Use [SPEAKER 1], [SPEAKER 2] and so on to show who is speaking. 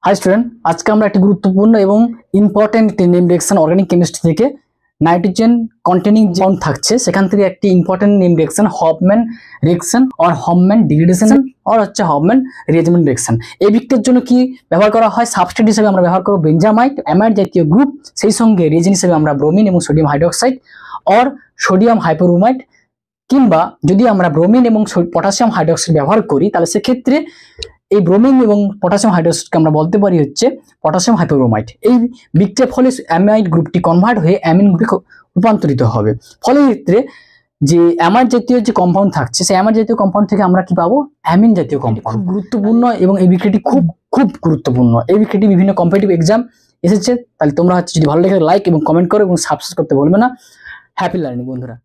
[SPEAKER 1] High student, আজকে আমরা একটি গুরুত্বপূর্ণ এবং important name reaction organic chemistry থেকে নাইট্রোজেন কন্টেনিং যে বন্ড থাকছে সেখান থেকে একটি important name reaction Hofmann reaction or Hofmann degradation or Hofmann rearrangement reaction. এই বিক্রিয়ার জন্য কি ব্যবহার করা হয়? সাবস্ট্রেট হিসেবে আমরা ব্যবহার করব বেঞ্জামাইট অ্যামাইড জাতীয় গ্রুপ, সেই সঙ্গে রিয়েজেন্ট হিসেবে আমরা ব্রোমিন এবং সোডিয়াম হাইড্রোক্সাইড অর সোডিয়াম হাইপোব্রোমাইড, কিংবা যদি আমরা ব্রোমিন এবং পটাশিয়াম হাইড্রোক্সাইড ব্যবহার করি তাহলে সেক্ষেত্রে এই ব্রোমিন এবং পটাশিয়াম হাইড্রোক্সাইডকে আমরা বলতে পারি হচ্ছে পটাশিয়াম হাইপোব্রোমাইড। এই বিক্রিয়ার ফলে অ্যামাইড গ্রুপটি কনভার্ট হয়ে অ্যামিন গ্রুপে রূপান্তরিত হবে। ফলে ক্ষেত্রে যে অ্যামাইড জাতীয় যে কম্পাউন্ড থাকছে সেই অ্যামাইড জাতীয় কম্পাউন্ড থেকে আমরা কি পাবো? অ্যামিন জাতীয় কম্পাউন্ড। গুরুত্বপূর্ণ এবং এই বিক্রিয়াটি খুব গুরুত্বপূর্ণ। এই বিক্রিয়াটি বিভিন্ন কম্পিটিটিভ এক্সাম এসেছে। তাহলে তোমরা যদি ভালো লেগে লাইক এবং কমেন্ট করো এবং সাবস্ক্রাইব করতে ভুলবে না। হ্যাপি লার্নিং বন্ধুরা।